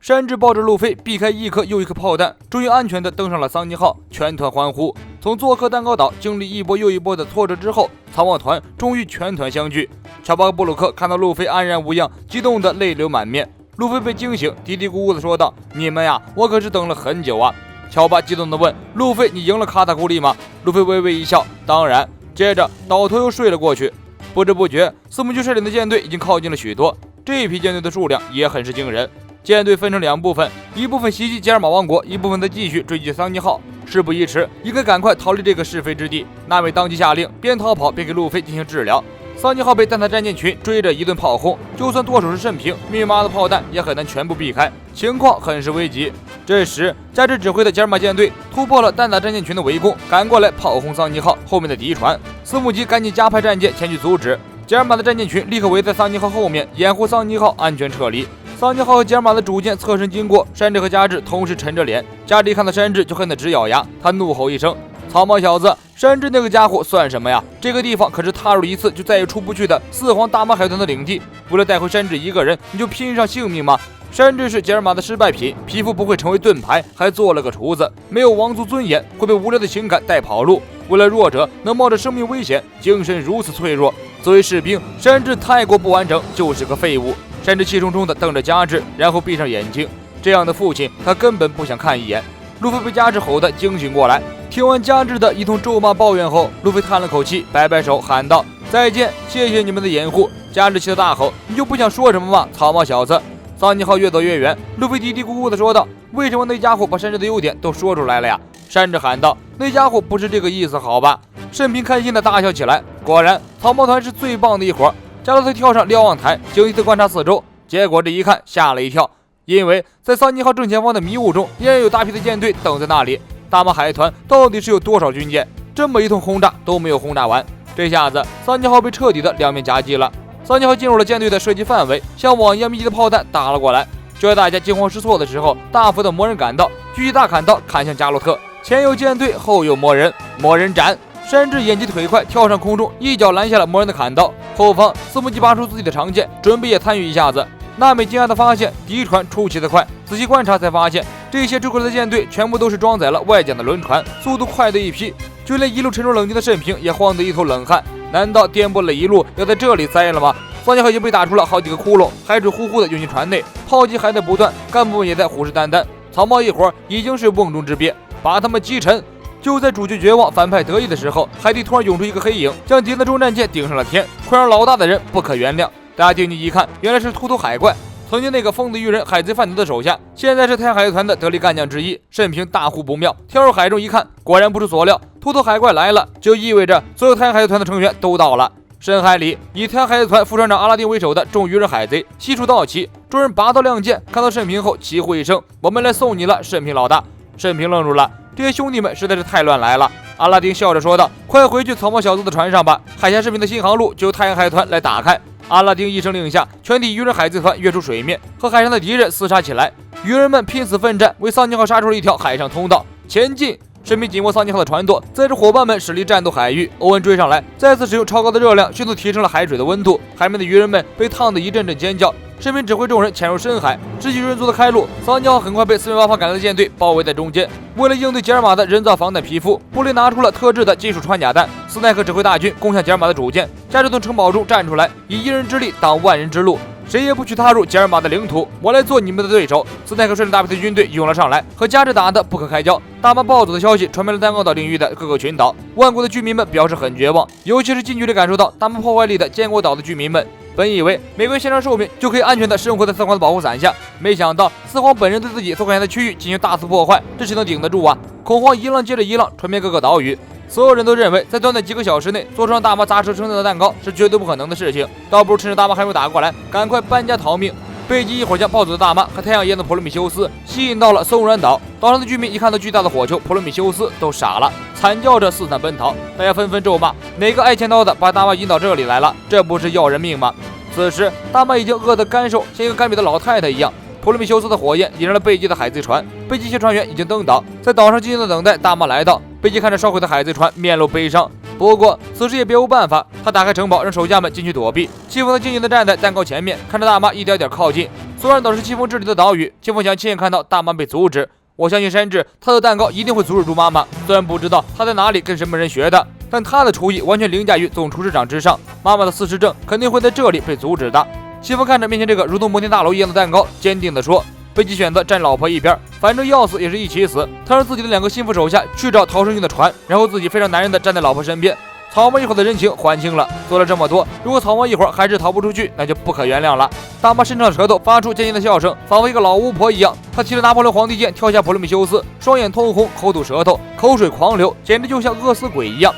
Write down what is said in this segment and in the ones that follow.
山治抱着路飞避开一颗又一颗炮弹，终于安全地登上了桑尼号，全团欢呼。从做客蛋糕岛经历一波又一波的挫折之后，草帽团终于全团相聚。乔巴和布鲁克看到路飞安然无恙，激动得泪流满面。路飞被惊醒，嘀嘀咕咕地说道：“你们呀，我可是等了很久啊！”乔巴激动地问：“路飞，你赢了卡塔库利吗？”路飞微微一笑：“当然。”接着倒头又睡了过去。不知不觉，四木居率领的舰队已经靠近了许多，这一批舰队的数量也很是惊人。舰队分成2部分，一部分袭击吉尔玛王国，一部分则继续追击桑尼号。事不宜迟，应该赶快逃离这个是非之地。纳美当即下令，边逃跑边给路飞进行治疗。桑尼号被蛋塔战舰群追着一顿炮轰，就算舵手是慎平，密麻的炮弹也很难全部避开，情况很是危急。这时，加之指挥的吉尔玛舰队突破了蛋塔战舰群的围攻，赶过来炮轰桑尼号后面的敌船。斯木吉赶紧加派战舰前去阻止。吉尔玛的战舰群立刻围在桑尼号后面，掩护桑尼号安全撤离。桑尼号和吉尔玛的主舰侧身经过，山治和加治同时沉着脸。加治一看到山治就恨得直咬牙，他怒吼一声：“草帽小子，山治那个家伙算什么呀？这个地方可是踏入一次就再也出不去的四皇大马海豚的领地，为了带回山治一个人，你就拼上性命吗？山治是吉尔玛的失败品，皮肤不会成为盾牌，还做了个厨子，没有王族尊严，会被无聊的情感带跑路。为了弱者能冒着生命危险，精神如此脆弱，作为士兵，山治太过不完整，就是个废物。”山治气冲冲地瞪着加治，然后闭上眼睛。这样的父亲，他根本不想看一眼。路飞被加治吼得惊醒过来，听完加治的一通咒骂抱怨后，路飞叹了口气，摆摆手喊道：“再见，谢谢你们的掩护。”加治气得大吼：“你就不想说什么吗，草帽小子！”桑尼号越走越远，路飞嘀嘀咕咕地说道：“为什么那家伙把山治的优点都说出来了呀？”山治喊道：“那家伙不是这个意思，好吧？”慎平开心地大笑起来。果然，草帽团是最棒的一伙。加洛特跳上瞭望台，警惕地观察四周，结果这一看吓了一跳，因为在桑尼号正前方的迷雾中，依然有大批的舰队等在那里。大马海团到底是有多少军舰？这么一通轰炸都没有轰炸完，这下子桑尼号被彻底的两面夹击了。桑尼号进入了舰队的射击范围，像网一样密集的炮弹打了过来。就在大家惊慌失措的时候，大幅的魔人赶到，举起大砍刀砍向加洛特，前有舰队，后有魔人，魔人斩！山治眼疾腿快，跳上空中，一脚拦下了魔人的砍刀。后方斯木吉拔出自己的长剑，准备也参与一下子。纳美惊讶地发现敌船出奇的快，仔细观察才发现，这些追过来的舰队全部都是装载了外桨的轮船，速度快的一批。就连一路沉着冷静的慎平也慌得一头冷汗，难道颠簸了一路要在这里栽了吗？桑尼号已经被打出了好几个窟窿，海水呼呼地涌进船内，炮击还在不断，干部们也在虎视眈眈。草帽一伙已经是瓮中之鳖，把他们击沉。就在主角绝望，反派得意的时候，海底突然涌出一个黑影，将敌人的中战舰顶上了天，会让老大的人不可原谅。大家定睛一看，原来是秃头海怪，曾经那个疯子渔人海贼范德的手下，现在是太阳海贼团的得力干将之一。慎平大呼不妙，跳入海中一看，果然不出所料，秃头海怪来了，就意味着所有太阳海贼团的成员都到了。深海里，以太阳海贼团副船长阿拉丁为首的众渔人海贼悉数到齐，众人拔刀亮剑，看到慎平后齐呼一声：“我们来送你了，慎平老大！”慎平愣住了，这些兄弟们实在是太乱来了。阿拉丁笑着说道：“快回去草帽小子的船上吧，海峡士兵的新航路就由太阳海贼团来打开。”阿拉丁一声令下，全体渔人海贼团跃出水面，和海上的敌人厮杀起来。渔人们拼死奋战，为桑尼号杀出了一条海上通道。前进！身边紧握桑尼号的船舵，载着伙伴们驶离战斗海域。欧文追上来，再次使用超高的热量，迅速提升了海水的温度。海面的渔人们被烫得一阵阵尖叫。身边指挥众人潜入深海，失去人族的开路。桑尼号很快被四面八方赶来的舰队包围在中间。为了应对吉尔玛的人造防弹皮肤，布雷拿出了特制的金属穿甲弹。斯奈克指挥大军攻向吉尔玛的主舰，加治从城堡中站出来，以一人之力挡万人之路。谁也不许踏入吉尔玛的领土，我来做你们的对手。斯奈克率领大批的军队涌了上来，和加治打得不可开交。大马暴走的消息传遍了蛋糕岛领域的各个群岛，万国的居民们表示很绝望，尤其是近距离感受到大马破坏力的坚果岛的居民们。本以为每个人献上寿命就可以安全的生活在四皇的保护伞下，没想到四皇本人对自己所管辖的区域进行大肆破坏，这谁能顶得住啊？恐慌一浪接着一浪传遍各个岛屿，所有人都认为在短短几个小时内做出让大马砸舌生蛋的蛋糕是绝对不可能的事情，倒不如趁着大马还没有打过来，赶快搬家逃命。贝基一伙将暴走的大妈和太阳一样的普罗米修斯吸引到了松软岛，岛上的居民一看到巨大的火球，普罗米修斯都傻了，惨叫着四散奔逃。大家纷纷咒骂，哪个爱钱刀的把大妈引到这里来了？这不是要人命吗？此时大妈已经饿得干瘦，像一个干瘪的老太太一样。普罗米修斯的火焰引燃了贝基的海贼船，贝基一些船员已经登岛，在岛上静静的等待大妈来到。贝基看着烧毁的海贼船，面露悲伤。不过此时也别无办法，他打开城堡，让手下们进去躲避。气风的静静地站在蛋糕前面，看着大妈一点点靠近。所有人都是疾风治理的岛屿，疾风想亲眼看到大妈被阻止。我相信山治他的蛋糕一定会阻止住妈妈，虽然不知道他在哪里跟什么人学的，但他的厨艺完全凌驾于总厨师长之上，妈妈的4失症肯定会在这里被阻止的。疾风看着面前这个如同摩天大楼一样的蛋糕，坚定地说：贝基选择站老婆一边，反正要死也是一起死。他让自己的2个心腹手下去找逃生用的船，然后自己非常男人的站在老婆身边。草猫一会儿的人情还清了，做了这么多，如果草猫一会儿还是逃不出去，那就不可原谅了。大妈伸长舌头，发出尖尖的笑声，仿佛一个老巫婆一样。她骑着拿破仑皇帝剑跳下普罗米修斯，双眼通红，口吐舌头，口水狂流，简直就像饿死鬼一样。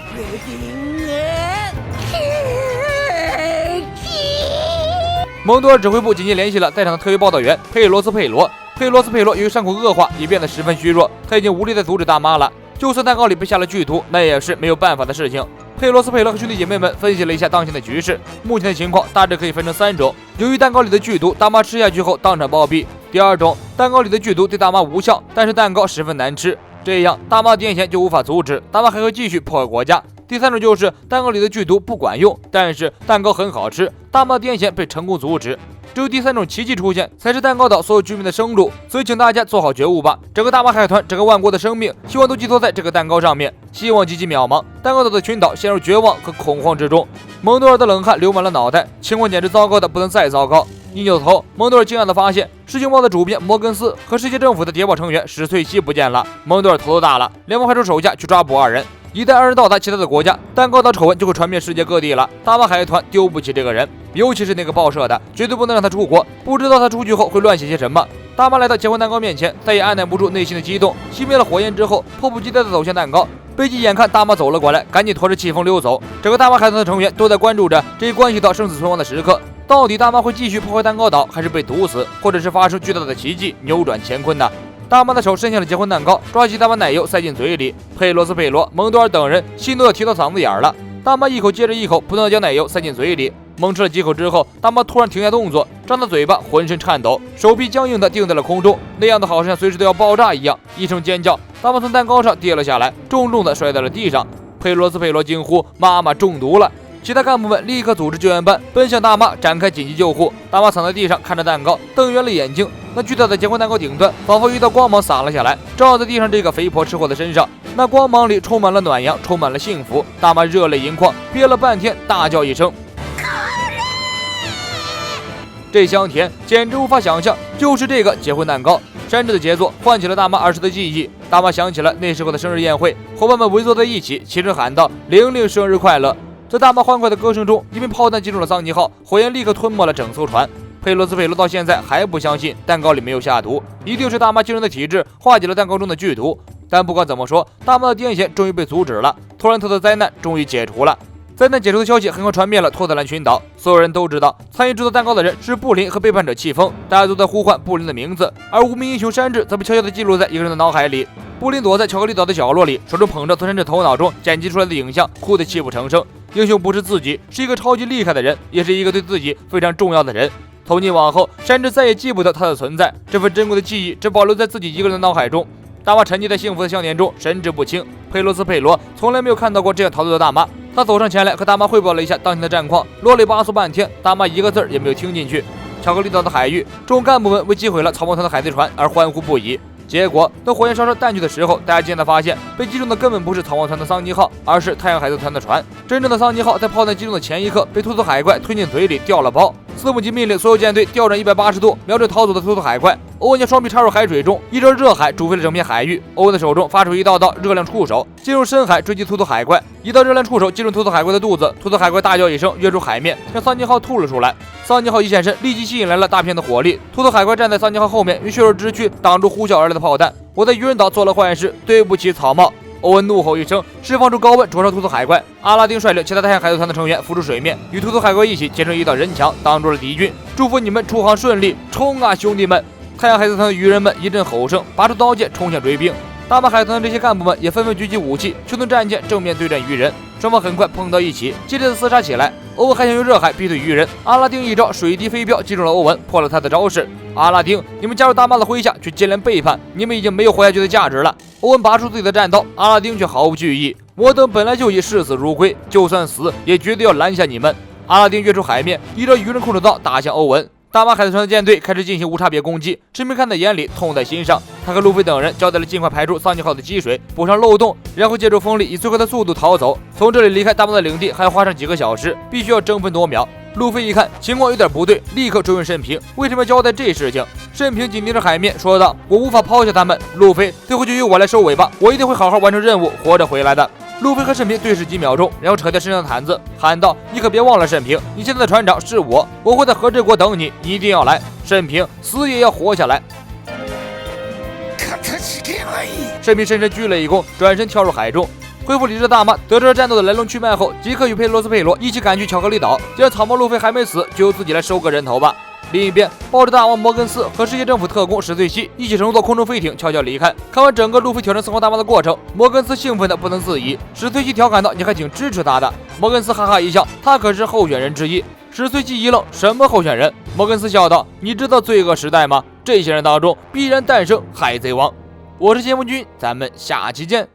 蒙多尔指挥部紧急联系了在场的特约报道员佩罗斯佩罗。由于伤口恶化，也变得十分虚弱，他已经无力再阻止大妈了。就算蛋糕里被下了剧毒，那也是没有办法的事情。佩罗斯佩罗和兄弟姐妹们分析了一下当前的局势，目前的情况大致可以分成3种。由于蛋糕里的剧毒，大妈吃下去后当场暴毙。第2种，蛋糕里的剧毒对大妈无效，但是蛋糕十分难吃，这样大妈的癫痫就无法阻止，大妈还会继续破坏国家。第3种就是蛋糕里的剧毒不管用，但是蛋糕很好吃，大妈的癫痫被成功阻止。只有第3种奇迹出现，才是蛋糕岛所有居民的生路。所以请大家做好觉悟吧，整个大马海团，整个万国的生命，希望都寄托在这个蛋糕上面。希望极其渺茫，蛋糕岛的群岛陷入绝望和恐慌之中。蒙多尔的冷汗流满了脑袋，情况简直糟糕的不能再糟糕。一扭头，蒙多尔惊讶地发现，世界报的主编摩根斯和世界政府的谍报成员史翠西不见了。蒙多尔头都大了，连忙派出手下去抓捕2人。一旦2人到达其他的国家，蛋糕岛丑闻就会传遍世界各地了。大马海团丢不起这个人，尤其是那个报社的，绝对不能让他出国。不知道他出去后会乱写些什么。大妈来到结婚蛋糕面前，再也按耐不住内心的激动，熄灭了火焰之后，迫不及待地走向蛋糕。贝基眼看大妈走了过来，赶紧拖着气风溜走。整个大马海团的成员都在关注着这一关系到生死存亡的时刻，到底大妈会继续破坏蛋糕岛，还是被毒死，或者是发生巨大的奇迹，扭转乾坤呢？大妈的手伸向了结婚蛋糕，抓起大妈奶油塞进嘴里。佩罗斯佩罗、蒙多尔等人心都要提到嗓子眼了。大妈一口接着一口不断地将奶油塞进嘴里，猛吃了几口之后，大妈突然停下动作，张大嘴巴，浑身颤抖，手臂僵硬地定在了空中，那样的好像随时都要爆炸一样。一声尖叫，大妈从蛋糕上跌了下来，重重地摔在了地上。佩罗斯佩罗惊呼：“妈妈中毒了！”其他干部们立刻组织救援班奔向大妈，展开紧急救护。大妈躺在地上看着蛋糕，瞪圆了眼睛。那巨大的结婚蛋糕顶端仿佛一道光芒洒了下来，照在地上这个肥婆吃货的身上。那光芒里充满了暖阳，充满了幸福。大妈热泪盈眶，憋了半天，大叫一声：“这香甜，简直无法想象，就是这个结婚蛋糕。”山治的杰作唤起了大妈儿时的记忆。大妈想起了那时候的生日宴会，伙伴们围坐在一起，齐声喊道：“玲玲生日快乐！”在大妈欢快的歌声中，一名炮弹击中了桑尼号，火焰立刻吞没了整艘船。佩罗斯佩罗到现在还不相信蛋糕里没有下毒，一定是大妈惊人的体质化解了蛋糕中的剧毒。但不管怎么说，大妈的癫痫终于被阻止了，托兰特的灾难终于解除了。灾难解除的消息很快传遍了托特兰群岛，所有人都知道参与制作蛋糕的人是布林和背叛者气风，大家都在呼唤布林的名字，而无名英雄山治则被悄悄地记录在一个人的脑海里。布林躲在巧克力岛的角落里，手中捧着从山治头脑中剪辑出来的影像，哭得泣不成声。英雄不是自己，是一个超级厉害的人，也是一个对自己非常重要的人。从今往后，山治再也记不得他的存在，这份珍贵的记忆只保留在自己一个人的脑海中。大妈沉浸在幸福的笑脸中，神志不清。佩罗斯佩罗从来没有看到过这样陶醉的大妈，他走上前来和大妈汇报了一下当前的战况，啰里吧嗦半天，大妈一个字儿也没有听进去。巧克力岛的海域，众干部们为击毁了草帽团的海贼船而欢呼不已。结果等火焰稍稍淡去的时候，大家惊讶地发现，被击中的根本不是草帽团的桑尼号，而是太阳海贼团的船。真正的桑尼号在炮弹击中的前一刻，被秃头海怪吞进嘴里掉了包。斯姆吉命令所有舰队调转180度，瞄准逃走的秃头海怪。欧文将双臂插入海水中，一招热海煮沸了整片海域。欧文的手中发出一道道热量触手，进入深海追击秃头海怪。一道热量触手击中秃头海怪的肚子，秃头海怪大叫一声，跃出海面，将桑尼号吐了出来。桑尼号一现身，立即吸引来了大片的火力。秃头海怪站在桑尼号后面，用血肉之躯挡住呼啸而来的炮弹。我在愚人岛做了坏事，对不起草帽。欧文怒吼一声，释放出高温灼烧秃头海怪。阿拉丁率领其他太阳海贼团的成员浮出水面，与秃头海怪一起结成一道人墙，挡住了敌军。祝福你们出航顺利，冲啊兄弟们！太阳海贼团的渔人们一阵吼声，拔出刀剑冲向追兵。大马海豚的这些干部们也纷纷举起武器，修顿战舰正面对战鱼人，双方很快碰到一起，激烈的厮杀起来。欧文还想用热海逼退鱼人，阿拉丁一招水滴飞镖击中了欧文，破了他的招式。阿拉丁，你们加入大妈的麾下，却接连背叛，你们已经没有活下去的价值了。欧文拔出自己的战刀，阿拉丁却毫无惧意。我等本来就已视死如归，就算死也绝对要拦下你们。阿拉丁跃出海面，一招鱼人控制刀打向欧文。大马海贼团的舰队开始进行无差别攻击，陈平看在眼里，痛在心上。他和路飞等人交代了尽快排除桑尼号的积水，补上漏洞，然后借助风力以最快的速度逃走。从这里离开大马的领地还要花上几个小时，必须要争分夺秒。路飞一看情况有点不对，立刻追问慎平为什么要交代这事情。慎平紧盯着海面说道：“我无法抛下他们，路飞，最后就由我来收尾吧，我一定会好好完成任务，活着回来的。”路飞和慎平对视几秒钟，然后扯掉身上的毯子，喊道：“你可别忘了，慎平，你现在的船长是我，我会在和之国等你，你一定要来。慎平，死也要活下来。”慎平深深鞠了一躬，转身跳入海中。恢复理智的大马得知了战斗的来龙去脉后，即刻与佩罗斯佩罗一起赶去巧克力岛。既然草帽路飞还没死，就由自己来收个人头吧。另一边，抱着大王摩根斯和世界政府特工史翠西一起乘坐空中飞艇悄悄离开。看完整个路飞挑战四皇大妈的过程，摩根斯兴奋的不能自已。史翠西调侃道：“你还挺支持他的。”摩根斯哈哈一笑，他可是候选人之一。史翠西一愣：“什么候选人？”摩根斯笑道：“你知道罪恶时代吗？这些人当中必然诞生海贼王。”我是谢幕君，咱们下期见。